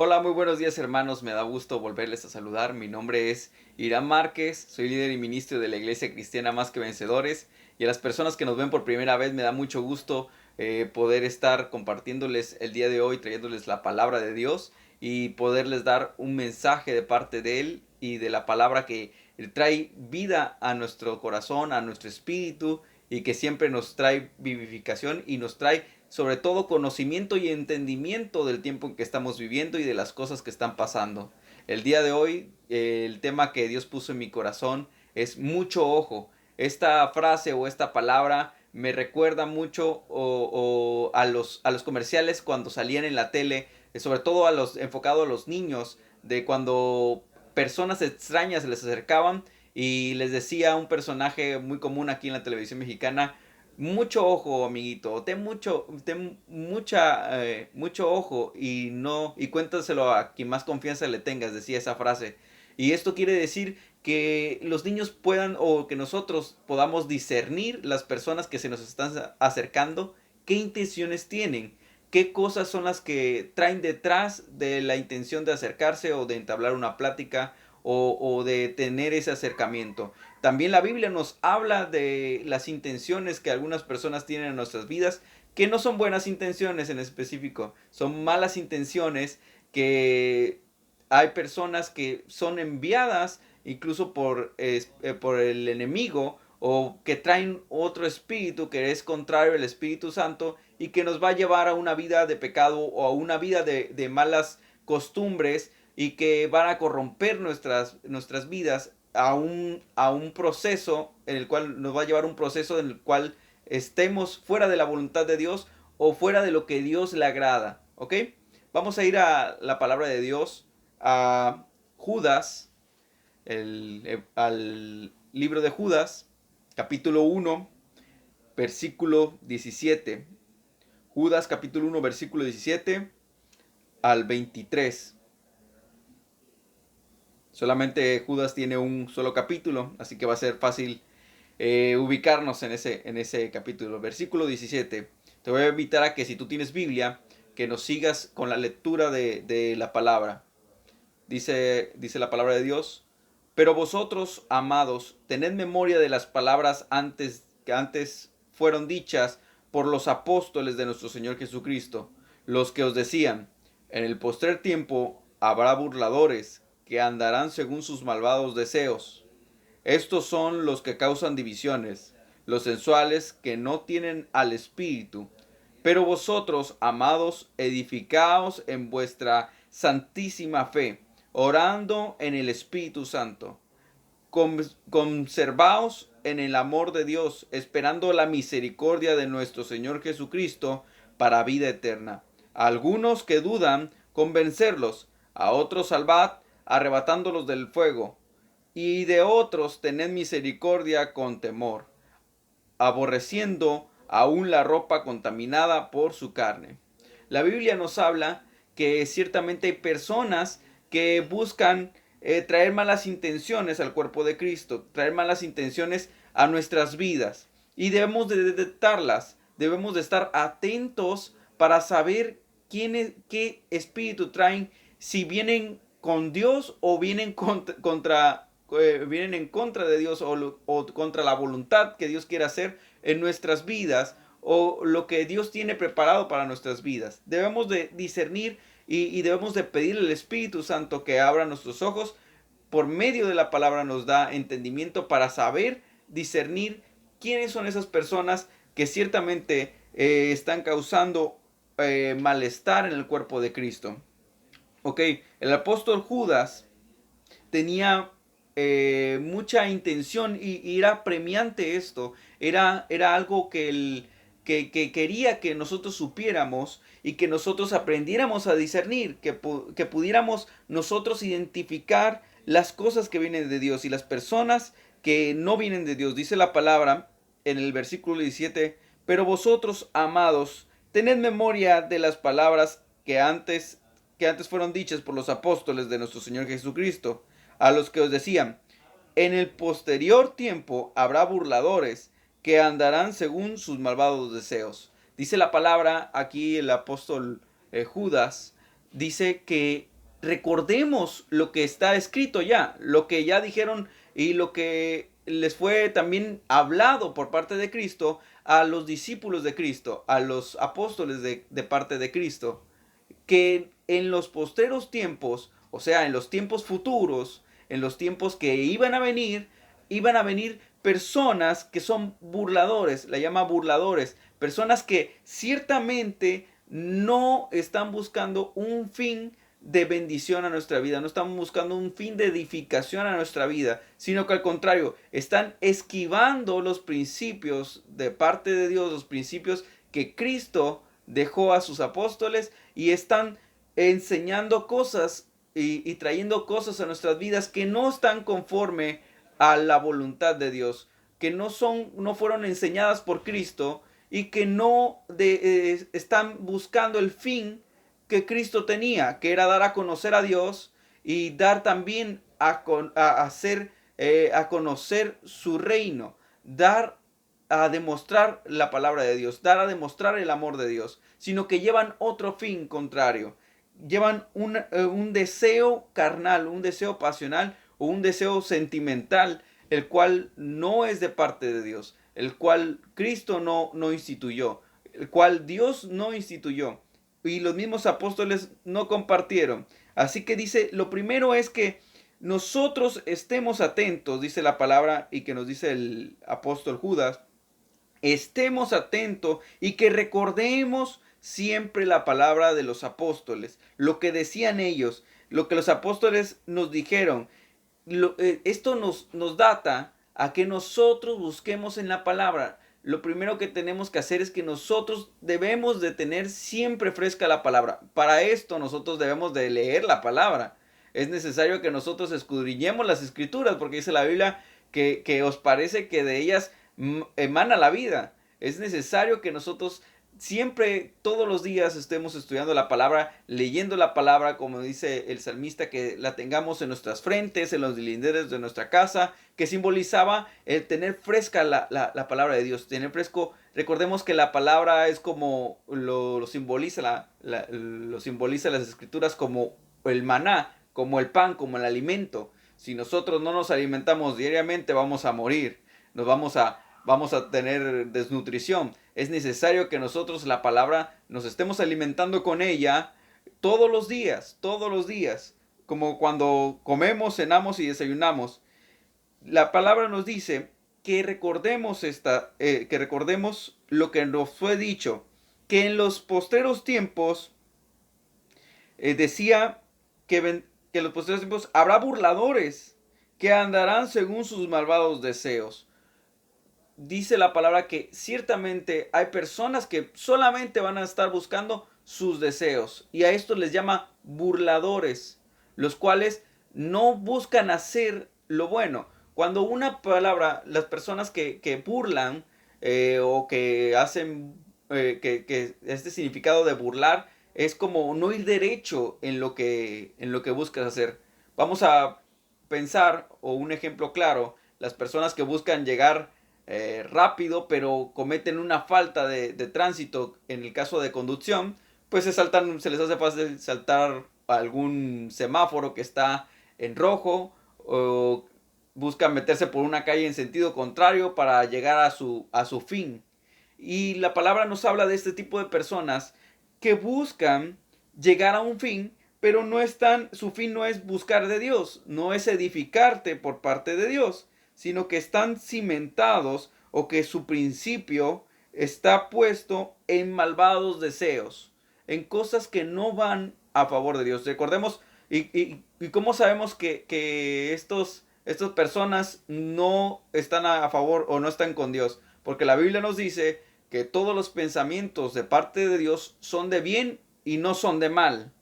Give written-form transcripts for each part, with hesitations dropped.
Hola, muy buenos días hermanos, me da gusto volverles a saludar. Mi nombre es Irán Márquez, soy líder y ministro de la Iglesia Cristiana Más que Vencedores y a las personas que nos ven por primera vez me da mucho gusto poder estar compartiéndoles el día de hoy, trayéndoles la palabra de Dios y poderles dar un mensaje de parte de Él y de la palabra que trae vida a nuestro corazón, a nuestro espíritu y que siempre nos trae vivificación y nos trae sobre todo conocimiento y entendimiento del tiempo en que estamos viviendo y de las cosas que están pasando. El día de hoy, el tema que Dios puso en mi corazón es mucho ojo. Esta frase o esta palabra me recuerda mucho a los comerciales cuando salían en la tele, sobre todo enfocado a los niños, de cuando personas extrañas se les acercaban y les decía un personaje muy común aquí en la televisión mexicana: mucho ojo, amiguito, mucho ojo y cuéntaselo a quien más confianza le tengas, decía esa frase. Y esto quiere decir que los niños puedan o que nosotros podamos discernir las personas que se nos están acercando, qué intenciones tienen, qué cosas son las que traen detrás de la intención de acercarse o de entablar una plática o de tener ese acercamiento. También la Biblia nos habla de las intenciones que algunas personas tienen en nuestras vidas, que no son buenas intenciones en específico, son malas intenciones que hay personas que son enviadas incluso por el enemigo o que traen otro espíritu que es contrario al Espíritu Santo y que nos va a llevar a una vida de pecado o a una vida de malas costumbres y que van a corromper nuestras vidas a un proceso en el cual nos va a llevar un proceso en el cual estemos fuera de la voluntad de Dios o fuera de lo que Dios le agrada. ¿Ok? Vamos a ir a la palabra de Dios, a Judas, al libro de Judas, capítulo 1, versículo 17. Judas capítulo 1, versículo 17 al 23. Solamente Judas tiene un solo capítulo, así que va a ser fácil ubicarnos en ese capítulo. Versículo 17. Te voy a invitar a que si tú tienes Biblia, que nos sigas con la lectura de la palabra. Dice la palabra de Dios: pero vosotros, amados, tened memoria de las palabras que antes fueron dichas por los apóstoles de nuestro Señor Jesucristo, los que os decían: en el postrer tiempo habrá burladores que andarán según sus malvados deseos. Estos son los que causan divisiones, los sensuales que no tienen al Espíritu. Pero vosotros, amados, edificaos en vuestra santísima fe, orando en el Espíritu Santo. Conservaos en el amor de Dios, esperando la misericordia de nuestro Señor Jesucristo para vida eterna. A algunos que dudan, convencerlos; a otros salvad, arrebatándolos del fuego; y de otros tened misericordia con temor, aborreciendo aún la ropa contaminada por su carne. La Biblia nos habla que ciertamente hay personas que buscan traer malas intenciones al cuerpo de Cristo, traer malas intenciones a nuestras vidas. Y debemos de detectarlas, debemos de estar atentos para saber qué espíritu traen, si vienen con Dios o vienen vienen en contra de Dios o contra la voluntad que Dios quiere hacer en nuestras vidas o lo que Dios tiene preparado para nuestras vidas. Debemos de discernir y debemos de pedir al Espíritu Santo que abra nuestros ojos. Por medio de la palabra nos da entendimiento para saber discernir quiénes son esas personas que ciertamente están causando malestar en el cuerpo de Cristo. Ok, el apóstol Judas tenía mucha intención y era premiante esto. Era algo que quería que nosotros supiéramos y que nosotros aprendiéramos a discernir, que pudiéramos nosotros identificar las cosas que vienen de Dios y las personas que no vienen de Dios. Dice la palabra en el versículo 17: pero vosotros, amados, tened memoria de las palabras que antes fueron dichas por los apóstoles de nuestro Señor Jesucristo, a los que os decían: en el posterior tiempo habrá burladores que andarán según sus malvados deseos. Dice la palabra aquí el apóstol Judas dice que recordemos lo que está escrito ya, lo que ya dijeron y lo que les fue también hablado por parte de Cristo a los discípulos de Cristo, a los apóstoles de parte de Cristo, que en los posteros tiempos, o sea, en los tiempos futuros, en los tiempos que iban a venir personas que son burladores, la llama burladores, personas que ciertamente no están buscando un fin de bendición a nuestra vida, no están buscando un fin de edificación a nuestra vida, sino que al contrario, están esquivando los principios de parte de Dios, los principios que Cristo dejó a sus apóstoles, y están enseñando cosas y trayendo cosas a nuestras vidas que no están conforme a la voluntad de Dios, que no fueron enseñadas por Cristo y que están buscando el fin que Cristo tenía, que era dar a conocer a Dios y dar también a conocer su reino, dar a demostrar la palabra de Dios, dar a demostrar el amor de Dios, sino que llevan otro fin contrario. Llevan un deseo carnal, un deseo pasional o un deseo sentimental, el cual no es de parte de Dios, el cual Cristo no instituyó, el cual Dios no instituyó y los mismos apóstoles no compartieron. Así que dice, lo primero es que nosotros estemos atentos, dice la palabra y que nos dice el apóstol Judas, estemos atentos y que recordemos siempre la palabra de los apóstoles, lo que decían ellos, lo que los apóstoles nos dijeron. Esto nos data a que nosotros busquemos en la palabra. Lo primero que tenemos que hacer es que nosotros debemos de tener siempre fresca la palabra. Para esto nosotros debemos de leer la palabra. Es necesario que nosotros escudriñemos las escrituras, porque dice la Biblia que os parece que de ellas emana la vida. Es necesario que nosotros siempre, todos los días, estemos estudiando la palabra, leyendo la palabra, como dice el salmista, que la tengamos en nuestras frentes, en los linderos de nuestra casa, que simbolizaba el tener fresca la palabra de Dios, tener fresco. Recordemos que la palabra es como lo simboliza, lo simboliza las escrituras como el maná, como el pan, como el alimento. Si nosotros no nos alimentamos diariamente, vamos a morir, vamos a tener desnutrición. Es necesario que nosotros la palabra nos estemos alimentando con ella todos los días, como cuando comemos, cenamos y desayunamos. La palabra nos dice que recordemos que recordemos lo que nos fue dicho, que en los postreros tiempos decía que en los postreros tiempos habrá burladores que andarán según sus malvados deseos. Dice la palabra que ciertamente hay personas que solamente van a estar buscando sus deseos, y a esto les llama burladores, los cuales no buscan hacer lo bueno. Cuando una palabra, las personas que burlan o que hacen que este significado de burlar es como no ir derecho en lo que buscas hacer. Vamos a pensar, o un ejemplo claro, las personas que buscan llegar rápido, pero cometen una falta de tránsito en el caso de conducción, pues se les hace fácil saltar algún semáforo que está en rojo, o buscan meterse por una calle en sentido contrario para llegar a su fin. Y la palabra nos habla de este tipo de personas que buscan llegar a un fin, pero su fin no es buscar de Dios, no es edificarte por parte de Dios, sino que están cimentados o que su principio está puesto en malvados deseos, en cosas que no van a favor de Dios. Recordemos, y cómo sabemos que estas personas no están a favor o no están con Dios, porque la Biblia nos dice que todos los pensamientos de parte de Dios son de bien y no son de mal.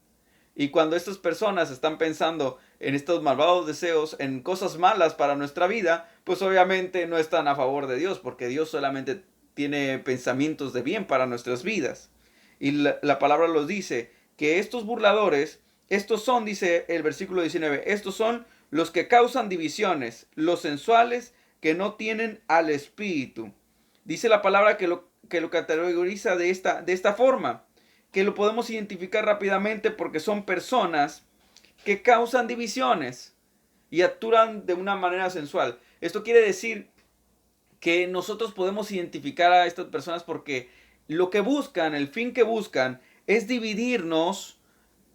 Y cuando estas personas están pensando en estos malvados deseos, en cosas malas para nuestra vida, pues obviamente no están a favor de Dios, porque Dios solamente tiene pensamientos de bien para nuestras vidas. Y la palabra los dice, que estos burladores, estos son, dice el versículo 19, estos son los que causan divisiones, los sensuales que no tienen al Espíritu. Dice la palabra que lo categoriza de esta forma, que lo podemos identificar rápidamente porque son personas que causan divisiones y actúan de una manera sensual. Esto quiere decir que nosotros podemos identificar a estas personas porque lo que buscan, el fin que buscan, es dividirnos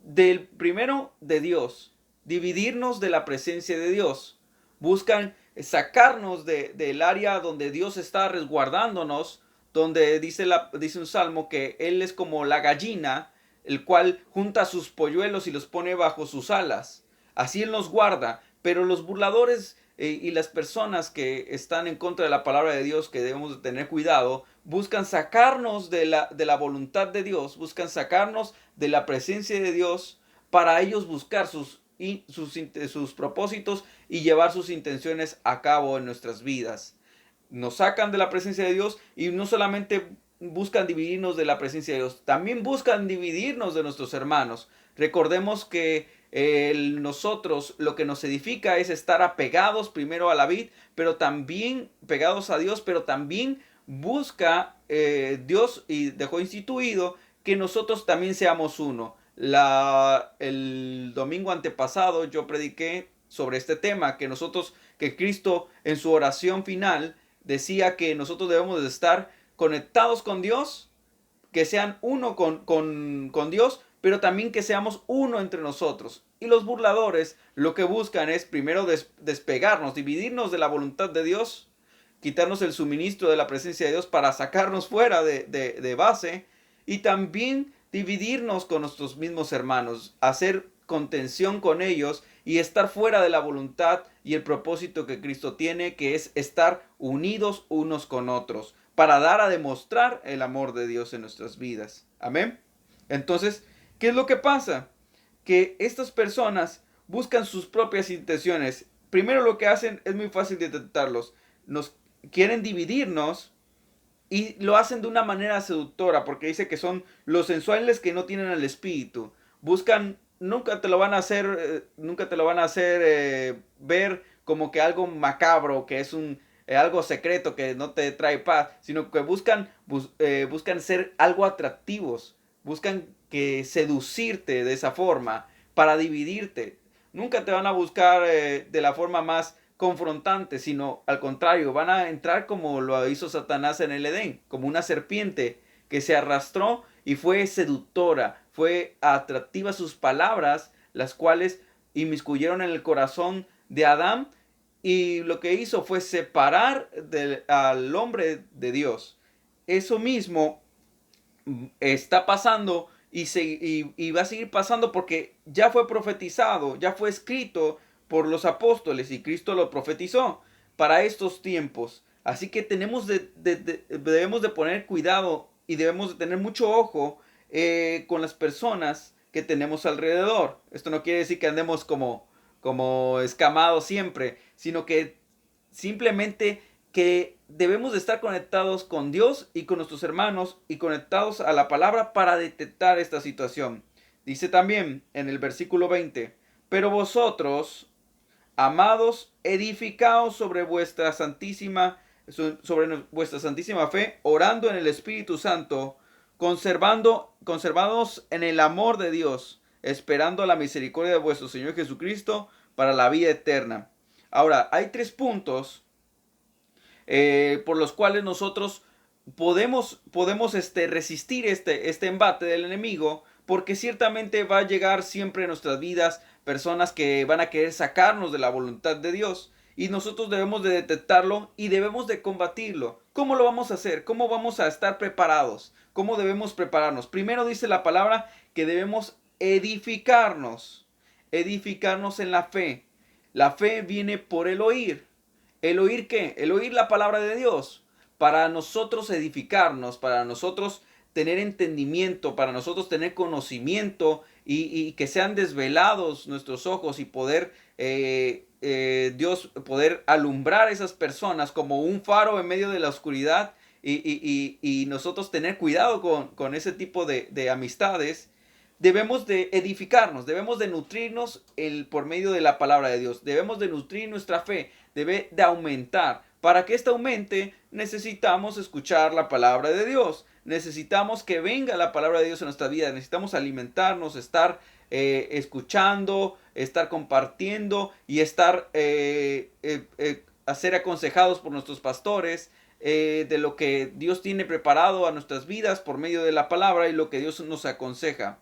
del primero de Dios, dividirnos de la presencia de Dios. Buscan sacarnos del área donde Dios está resguardándonos, donde dice un salmo que Él es como la gallina, el cual junta sus polluelos y los pone bajo sus alas. Así Él nos guarda, pero los burladores y las personas que están en contra de la palabra de Dios, que debemos de tener cuidado, buscan sacarnos de la voluntad de Dios, buscan sacarnos de la presencia de Dios para ellos buscar sus propósitos y llevar sus intenciones a cabo en nuestras vidas. Nos sacan de la presencia de Dios y no solamente buscan dividirnos de la presencia de Dios, también buscan dividirnos de nuestros hermanos. Recordemos que nosotros lo que nos edifica es estar apegados primero a la vid, pero también pegados a Dios, pero también busca Dios y dejó instituido que nosotros también seamos uno. El domingo antepasado yo prediqué sobre este tema, que Cristo en su oración final decía que nosotros debemos de estar conectados con Dios, que sean uno con Dios, pero también que seamos uno entre nosotros. Y los burladores lo que buscan es primero despegarnos, dividirnos de la voluntad de Dios, quitarnos el suministro de la presencia de Dios para sacarnos fuera de base, y también dividirnos con nuestros mismos hermanos, hacer contención con ellos y estar fuera de la voluntad y el propósito que Cristo tiene, que es estar unidos unos con otros, para dar a demostrar el amor de Dios en nuestras vidas. Amén. Entonces, ¿qué es lo que pasa? Que estas personas buscan sus propias intenciones. Primero lo que hacen es muy fácil de detectarlos. Nos quieren dividirnos y lo hacen de una manera seductora, porque dice que son los sensuales que no tienen el espíritu. Buscan, nunca te lo van a hacer ver como que algo macabro, que es algo secreto que no te trae paz, sino que buscan ser algo atractivos, buscan que seducirte de esa forma para dividirte. Nunca te van a buscar de la forma más confrontante, sino al contrario, van a entrar como lo hizo Satanás en el Edén, como una serpiente que se arrastró y fue seductora, fue atractiva sus palabras, las cuales inmiscuyeron en el corazón de Adán, y lo que hizo fue separar al hombre de Dios. Eso mismo está pasando y va a seguir pasando porque ya fue profetizado, ya fue escrito por los apóstoles y Cristo lo profetizó para estos tiempos. Así que debemos de poner cuidado y debemos de tener mucho ojo con las personas que tenemos alrededor. Esto no quiere decir que andemos como escamados siempre, sino que simplemente que debemos de estar conectados con Dios y con nuestros hermanos y conectados a la palabra para detectar esta situación. Dice también en el versículo 20, pero vosotros, amados, edificaos sobre vuestra santísima fe, orando en el Espíritu Santo, conservados en el amor de Dios, esperando la misericordia de vuestro Señor Jesucristo para la vida eterna. Ahora, hay 3 puntos por los cuales nosotros podemos resistir este embate del enemigo, porque ciertamente va a llegar siempre en nuestras vidas personas que van a querer sacarnos de la voluntad de Dios, y nosotros debemos de detectarlo y debemos de combatirlo. ¿Cómo lo vamos a hacer? ¿Cómo vamos a estar preparados? ¿Cómo debemos prepararnos? Primero dice la palabra que debemos edificarnos en la fe. La fe viene por el oír. ¿El oír qué? El oír la palabra de Dios. Para nosotros edificarnos, para nosotros tener entendimiento, para nosotros tener conocimiento y que sean desvelados nuestros ojos y poder Dios poder alumbrar a esas personas como un faro en medio de la oscuridad y nosotros tener cuidado con ese tipo de amistades. Debemos de edificarnos, debemos de nutrirnos por medio de la palabra de Dios, debemos de nutrir nuestra fe, debe de aumentar. Para que ésta aumente, necesitamos escuchar la palabra de Dios. Necesitamos que venga la palabra de Dios en nuestra vida. Necesitamos alimentarnos, estar escuchando, estar compartiendo y estar a ser aconsejados por nuestros pastores de lo que Dios tiene preparado a nuestras vidas por medio de la palabra y lo que Dios nos aconseja.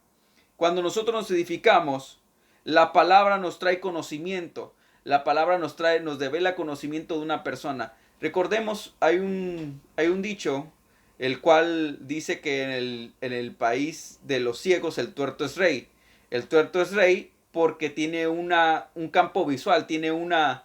Cuando nosotros nos edificamos, la palabra nos trae conocimiento. La palabra nos devela conocimiento de una persona. Recordemos, hay un dicho, el cual dice que en el país de los ciegos el tuerto es rey. El tuerto es rey porque tiene un campo visual, tiene una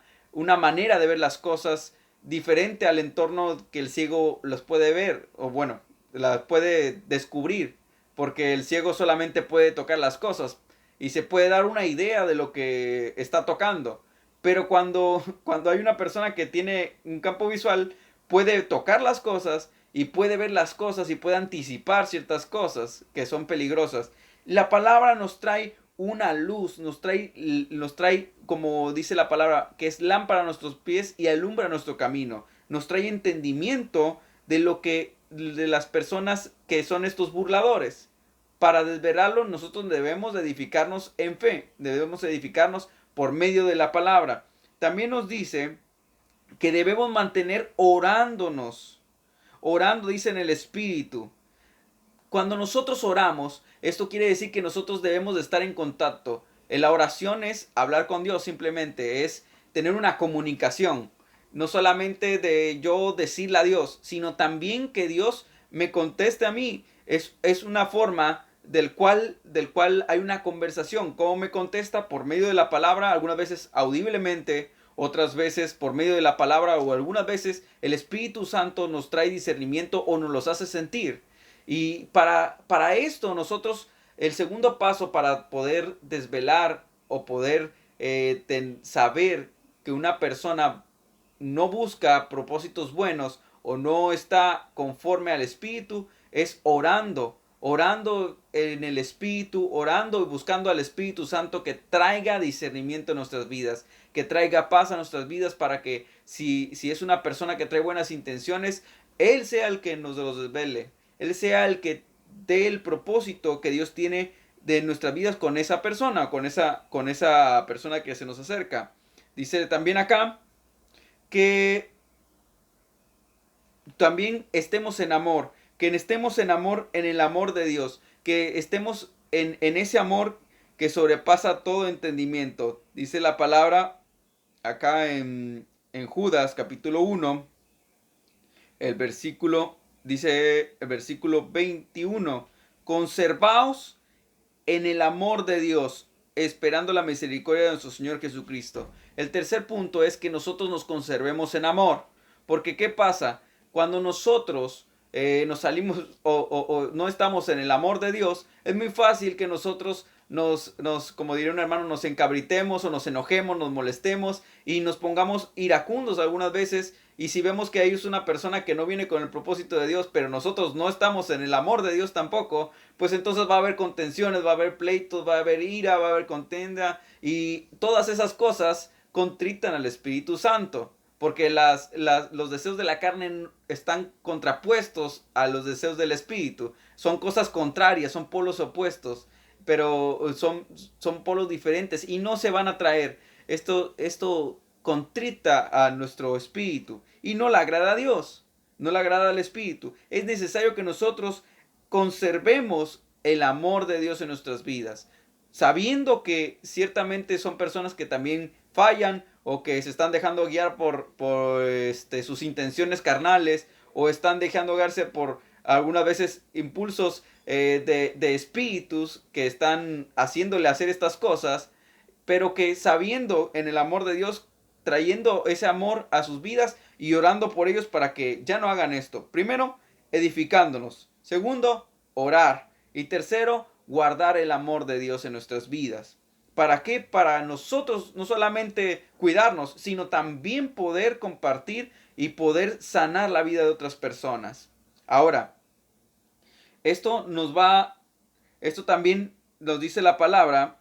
manera de ver las cosas diferente al entorno que el ciego los puede ver, o bueno, las puede descubrir, porque el ciego solamente puede tocar las cosas y se puede dar una idea de lo que está tocando. Pero cuando hay una persona que tiene un campo visual, puede tocar las cosas y puede ver las cosas y puede anticipar ciertas cosas que son peligrosas. La palabra nos trae una luz, nos trae, como dice la palabra, que es lámpara a nuestros pies y alumbra nuestro camino. Nos trae entendimiento de las personas que son estos burladores. Para desvelarlo, nosotros debemos edificarnos en fe, debemos edificarnos por medio de la palabra. También nos dice que debemos mantener orándonos, orando, dice, en el Espíritu. Cuando nosotros oramos, esto quiere decir que nosotros debemos de estar en contacto. La oración es hablar con Dios, simplemente es tener una comunicación. No solamente de yo decirle a Dios, sino también que Dios me conteste a mí. Es una forma del cual hay una conversación. ¿Cómo me contesta? Por medio de la palabra, algunas veces audiblemente, otras veces por medio de la palabra, o algunas veces el Espíritu Santo nos trae discernimiento o nos los hace sentir. Y para esto nosotros, el segundo paso para poder desvelar o poder saber que una persona no busca propósitos buenos o no está conforme al Espíritu, es orando en el Espíritu, orando y buscando al Espíritu Santo que traiga discernimiento en nuestras vidas, que traiga paz a nuestras vidas, para que si es una persona que trae buenas intenciones, Él sea el que nos los desvele. Él sea el que dé el propósito que Dios tiene de nuestras vidas con esa persona, con esa persona que se nos acerca. Dice también acá que también estemos en amor, que estemos en amor, en el amor de Dios, que estemos en ese amor que sobrepasa todo entendimiento. Dice la palabra acá en Judas capítulo 1, el versículo, dice el versículo 21, conservaos en el amor de Dios, esperando la misericordia de nuestro Señor Jesucristo. El tercer punto es que nosotros nos conservemos en amor. Porque ¿qué pasa? Cuando nosotros nos salimos o no estamos en el amor de Dios, es muy fácil que nosotros como diría un hermano, nos encabritemos o nos enojemos, nos molestemos y nos pongamos iracundos algunas veces. Y si vemos que ahí es una persona que no viene con el propósito de Dios, pero nosotros no estamos en el amor de Dios tampoco, pues entonces va a haber contenciones, va a haber pleitos, va a haber ira, va a haber contenda, y todas esas cosas contritan al Espíritu Santo, porque los deseos de la carne están contrapuestos a los deseos del Espíritu. Son cosas contrarias, son polos opuestos, pero son polos diferentes y no se van a traer. Esto contrita a nuestro espíritu y no le agrada a Dios, no le agrada al Espíritu. Es necesario que nosotros conservemos el amor de Dios en nuestras vidas, sabiendo que ciertamente son personas que también fallan o que se están dejando guiar por sus intenciones carnales, o están dejando guiarse por algunas veces impulsos de espíritus que están haciéndole hacer estas cosas, pero que sabiendo en el amor de Dios, trayendo ese amor a sus vidas y orando por ellos para que ya no hagan esto. Primero, edificándonos. Segundo, orar. Y tercero, guardar el amor de Dios en nuestras vidas. ¿Para qué? Para nosotros no solamente cuidarnos, sino también poder compartir y poder sanar la vida de otras personas. Ahora, esto también nos dice la palabra.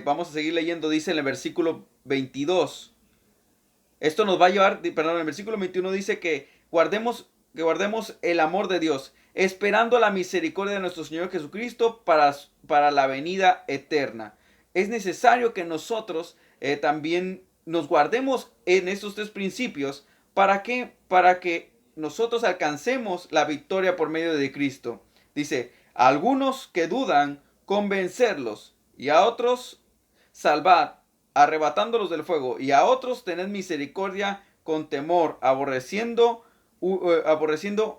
Vamos a seguir leyendo, dice en el versículo 22. Esto nos va a llevar, perdón, el versículo 21 dice que guardemos el amor de Dios, esperando la misericordia de nuestro Señor Jesucristo para la venida eterna. Es necesario que nosotros también nos guardemos en estos tres principios. ¿Para qué? Para que nosotros alcancemos la victoria por medio de Cristo. Dice, a algunos que dudan, convencerlos, y a otros salvad, arrebatándolos del fuego, y a otros tened misericordia con temor, aborreciendo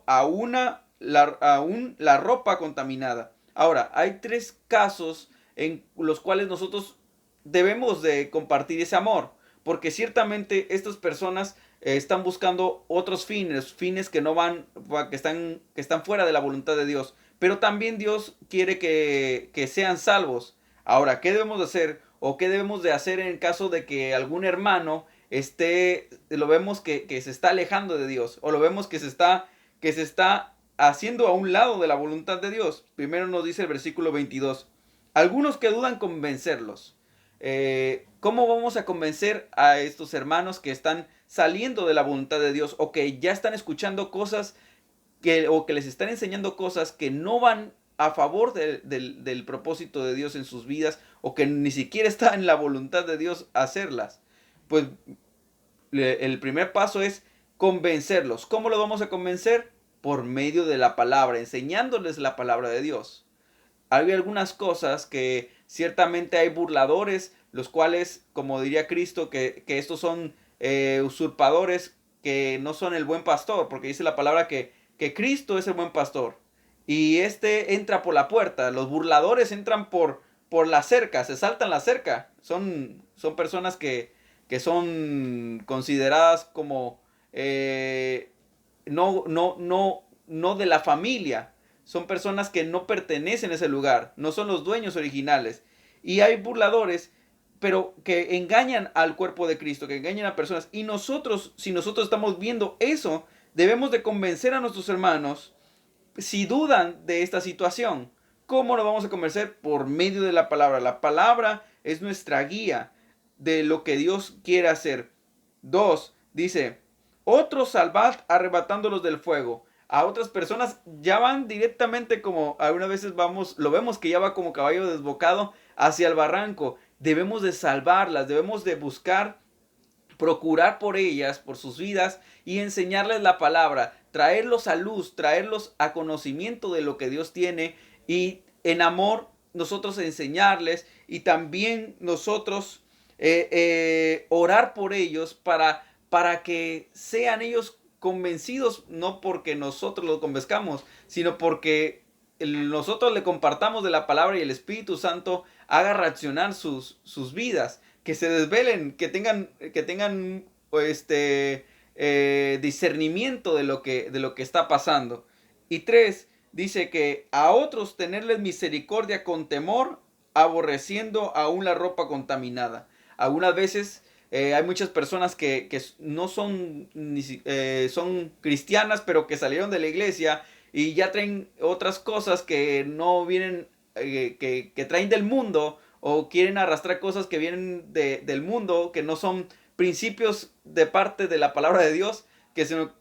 aún la ropa contaminada. Ahora, hay tres casos en los cuales nosotros debemos de compartir ese amor, porque ciertamente estas personas están buscando otros fines que no van, que están fuera de la voluntad de Dios, pero también Dios quiere que sean salvos. Ahora, ¿qué debemos de hacer o qué debemos de hacer en caso de que algún hermano lo vemos que se está alejando de Dios, o lo vemos que se está haciendo a un lado de la voluntad de Dios? Primero nos dice el versículo 22, algunos que dudan, convencerlos. ¿Cómo vamos a convencer a estos hermanos que están saliendo de la voluntad de Dios, o que ya están escuchando cosas o que les están enseñando cosas que no van a favor del propósito de Dios en sus vidas, o que ni siquiera está en la voluntad de Dios hacerlas? Pues el primer paso es convencerlos. ¿Cómo lo vamos a convencer? Por medio de la palabra, enseñándoles la palabra de Dios. Hay algunas cosas que ciertamente hay burladores, los cuales, como diría Cristo, que estos son usurpadores, que no son el buen pastor, porque dice la palabra que Cristo es el buen pastor. Y este entra por la puerta, los burladores entran por la cerca, se saltan la cerca. Son personas que son consideradas como no de la familia. Son personas que no pertenecen a ese lugar, no son los dueños originales. Y hay burladores, pero que engañan al cuerpo de Cristo, que engañan a personas. Y nosotros, si nosotros estamos viendo eso, debemos de convencer a nuestros hermanos si dudan de esta situación. ¿Cómo lo vamos a convencer? Por medio de la palabra. La palabra es nuestra guía de lo que Dios quiere hacer. 2. Dice, otros salvad arrebatándolos del fuego. A otras personas ya van directamente, como algunas veces lo vemos que ya va como caballo desbocado hacia el barranco. Debemos de salvarlas, debemos de buscar, procurar por ellas, por sus vidas, y enseñarles la palabra, traerlos a luz, traerlos a conocimiento de lo que Dios tiene, y en amor nosotros enseñarles, y también nosotros orar por ellos para que sean ellos convencidos, no porque nosotros los convenzcamos, sino porque nosotros le compartamos de la palabra, y el Espíritu Santo haga reaccionar sus vidas, que se desvelen, que tengan discernimiento de lo que está pasando. Y 3, dice que a otros tenerles misericordia con temor, aborreciendo aún la ropa contaminada. Algunas veces hay muchas personas que no son, son cristianas, pero que salieron de la iglesia y ya traen otras cosas que no vienen, que traen del mundo, o quieren arrastrar cosas que vienen del mundo, que no son principios de parte de la palabra de Dios,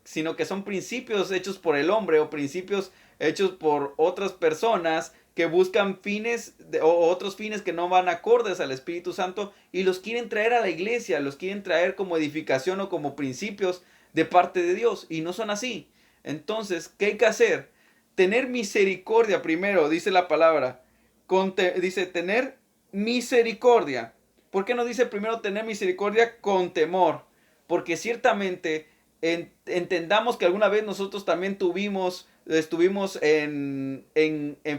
sino que son principios hechos por el hombre, o principios hechos por otras personas que buscan o otros fines que no van acordes al Espíritu Santo, y los quieren traer a la iglesia, los quieren traer como edificación o como principios de parte de Dios, y no son así. Entonces, ¿qué hay que hacer? Tener misericordia primero, dice la palabra. Dice tener misericordia. ¿Por qué no dice primero tener misericordia con temor? Porque ciertamente entendamos que alguna vez nosotros también estuvimos en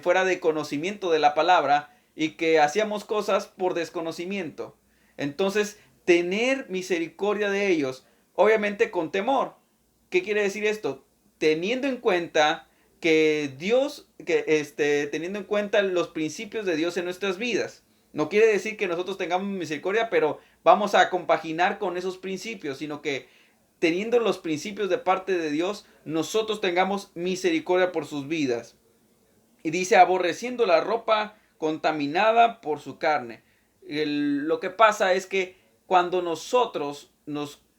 fuera de conocimiento de la palabra, y que hacíamos cosas por desconocimiento. Entonces, tener misericordia de ellos, obviamente con temor. ¿Qué quiere decir esto? Teniendo en cuenta teniendo en cuenta los principios de Dios en nuestras vidas. No quiere decir que nosotros tengamos misericordia, pero vamos a compaginar con esos principios, sino que teniendo los principios de parte de Dios, nosotros tengamos misericordia por sus vidas. Y dice, aborreciendo la ropa contaminada por su carne. Lo que pasa es que cuando nosotros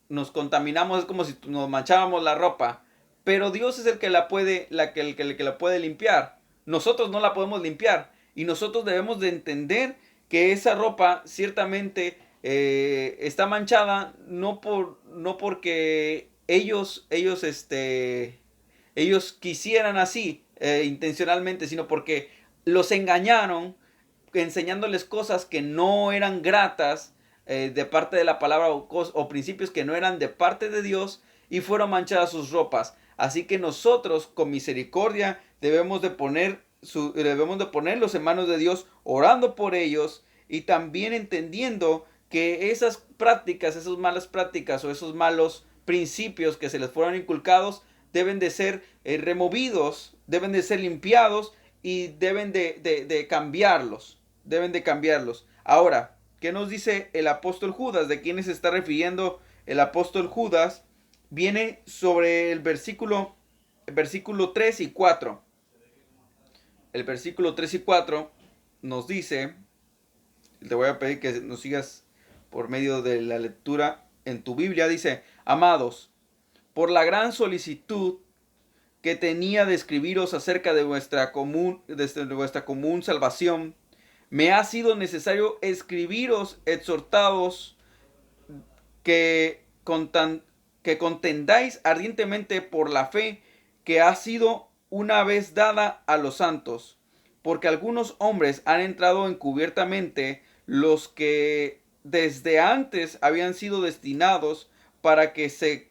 nos contaminamos, es como si nos manchábamos la ropa. Pero Dios es el que la puede, el que la puede limpiar. Nosotros no la podemos limpiar. Y nosotros debemos de entender que esa ropa ciertamente está manchada no porque ellos quisieran así intencionalmente, sino porque los engañaron enseñándoles cosas que no eran gratas de parte de la palabra o principios que no eran de parte de Dios y fueron manchadas sus ropas. Así que nosotros con misericordia debemos de ponerlos en manos de Dios, orando por ellos y también entendiendo que esas prácticas, esas malas prácticas o esos malos principios que se les fueron inculcados deben de ser removidos, deben de ser limpiados y deben de cambiarlos. Deben de cambiarlos. Ahora, ¿qué nos dice el apóstol Judas? ¿De quién se está refiriendo el apóstol Judas? Viene sobre el versículo 3 y 4. El versículo 3 y 4 nos dice, te voy a pedir que nos sigas por medio de la lectura en tu Biblia, dice: amados, por la gran solicitud que tenía de escribiros acerca de vuestra común salvación, me ha sido necesario escribiros exhortados que, que contendáis ardientemente por la fe que ha sido una vez dada a los santos, porque algunos hombres han entrado encubiertamente, los que desde antes habían sido destinados para que se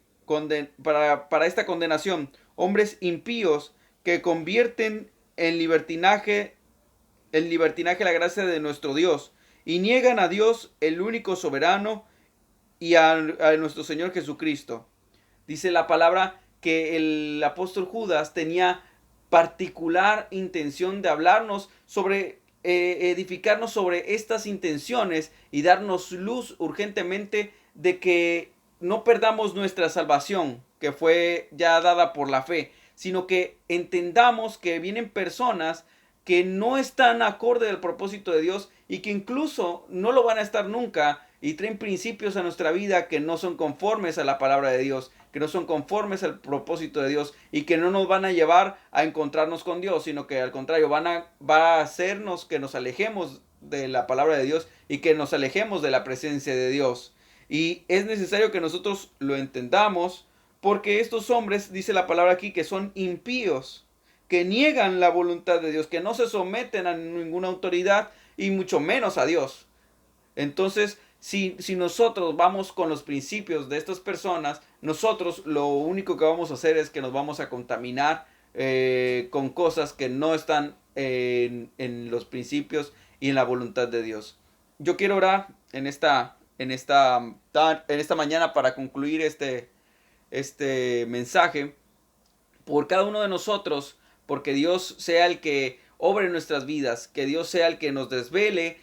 para esta condenación, hombres impíos que convierten en libertinaje la gracia de nuestro Dios y niegan a Dios, el único soberano, y a nuestro Señor Jesucristo. Dice la palabra que el apóstol Judas tenía particular intención de hablarnos sobre, edificarnos sobre estas intenciones y darnos luz urgentemente de que no perdamos nuestra salvación, que fue ya dada por la fe, sino que entendamos que vienen personas que no están acorde al propósito de Dios y que incluso no lo van a estar nunca y traen principios a nuestra vida que no son conformes a la palabra de Dios, que no son conformes al propósito de Dios y que no nos van a llevar a encontrarnos con Dios, sino que al contrario va a hacernos que nos alejemos de la palabra de Dios y que nos alejemos de la presencia de Dios. Y es necesario que nosotros lo entendamos, porque estos hombres, dice la palabra aquí, que son impíos, que niegan la voluntad de Dios, que no se someten a ninguna autoridad y mucho menos a Dios. Entonces, si nosotros vamos con los principios de estas personas, nosotros lo único que vamos a hacer es que nos vamos a contaminar con cosas que no están en los principios y en la voluntad de Dios. Yo quiero orar en esta mañana para concluir este mensaje por cada uno de nosotros, porque Dios sea el que obre en nuestras vidas, que Dios sea el que nos desvele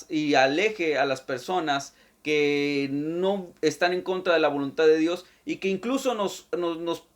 y aleje a las personas que no están en contra de la voluntad de Dios y que incluso nos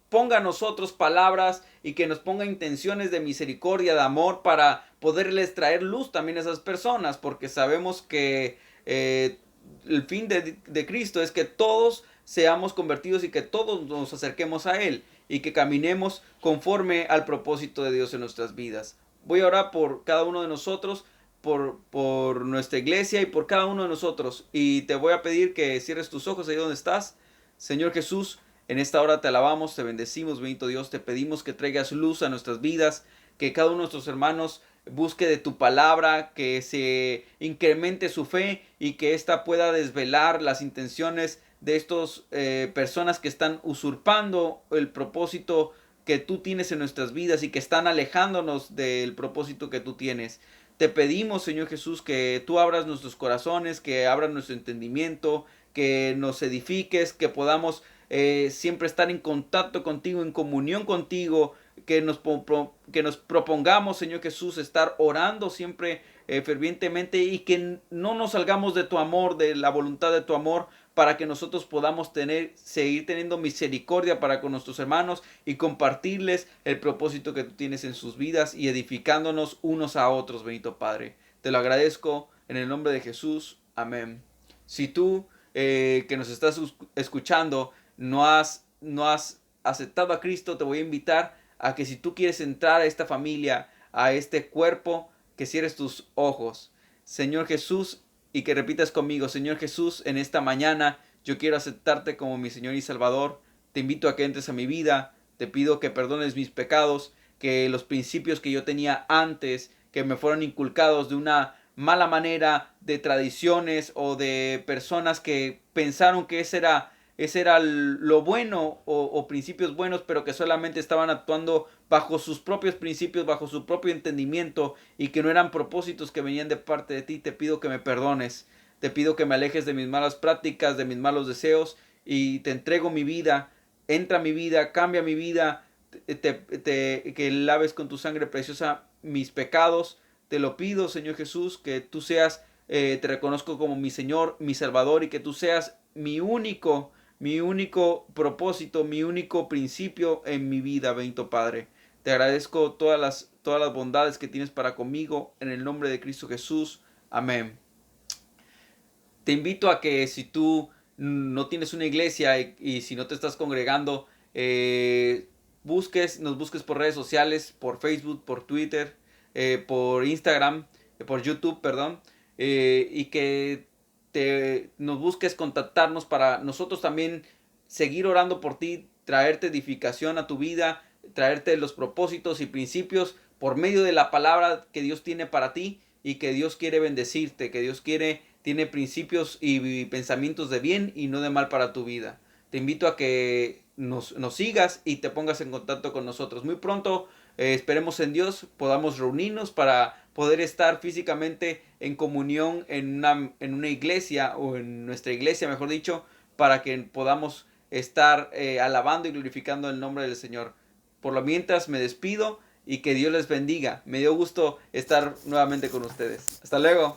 ponga a nosotros palabras y que nos ponga intenciones de misericordia, de amor, para poderles traer luz también a esas personas, porque sabemos que el fin de Cristo es que todos seamos convertidos y que todos nos acerquemos a Él y que caminemos conforme al propósito de Dios en nuestras vidas. Voy a orar por cada uno de nosotros, por nuestra iglesia y por cada uno de nosotros. Y te voy a pedir que cierres tus ojos ahí donde estás. Señor Jesús, en esta hora te alabamos, te bendecimos, bendito Dios. Te pedimos que traigas luz a nuestras vidas, que cada uno de nuestros hermanos busque de tu palabra, que se incremente su fe y que ésta pueda desvelar las intenciones de estas personas que están usurpando el propósito que tú tienes en nuestras vidas y que están alejándonos del propósito que tú tienes. Te pedimos, Señor Jesús, que tú abras nuestros corazones, que abras nuestro entendimiento, que nos edifiques, que podamos siempre estar en contacto contigo, en comunión contigo, que nos propongamos, Señor Jesús, estar orando siempre fervientemente y que no nos salgamos de tu amor, de la voluntad de tu amor, para que nosotros podamos seguir teniendo misericordia para con nuestros hermanos y compartirles el propósito que tú tienes en sus vidas y edificándonos unos a otros, bendito Padre. Te lo agradezco en el nombre de Jesús. Amén. Si tú que nos estás escuchando, no has aceptado a Cristo, te voy a invitar a que si tú quieres entrar a esta familia, a este cuerpo, que cierres tus ojos. Señor Jesús, y que repitas conmigo: Señor Jesús, en esta mañana yo quiero aceptarte como mi Señor y Salvador. Te invito a que entres a mi vida. Te pido que perdones mis pecados, que los principios que yo tenía antes, que me fueron inculcados de una mala manera, de tradiciones o de personas que pensaron que ese era lo bueno o principios buenos, pero que solamente estaban actuando bajo sus propios principios, bajo su propio entendimiento, y que no eran propósitos que venían de parte de ti. Te pido que me perdones, te pido que me alejes de mis malas prácticas, de mis malos deseos, y te entrego mi vida. Entra a mi vida, cambia mi vida, que laves con tu sangre preciosa mis pecados. Te lo pido, Señor Jesús, que tú seas, te reconozco como mi Señor, mi Salvador, y que tú seas mi único propósito, mi único principio en mi vida, bendito Padre. Te agradezco todas las bondades que tienes para conmigo, en el nombre de Cristo Jesús. Amén. Te invito a que si tú no tienes una iglesia y si no te estás congregando, nos busques por redes sociales, por Facebook, por Twitter, por Instagram, por YouTube, perdón, y que nos busques contactarnos para nosotros también seguir orando por ti, traerte edificación a tu vida, traerte los propósitos y principios por medio de la palabra que Dios tiene para ti, y que Dios quiere bendecirte, que Dios tiene principios y pensamientos de bien y no de mal para tu vida. Te invito a que nos sigas y te pongas en contacto con nosotros. Muy pronto, esperemos en Dios, podamos reunirnos para poder estar físicamente en comunión en una iglesia, o en nuestra iglesia, mejor dicho, para que podamos estar alabando y glorificando el nombre del Señor. Por lo mientras me despido, y que Dios les bendiga. Me dio gusto estar nuevamente con ustedes. Hasta luego.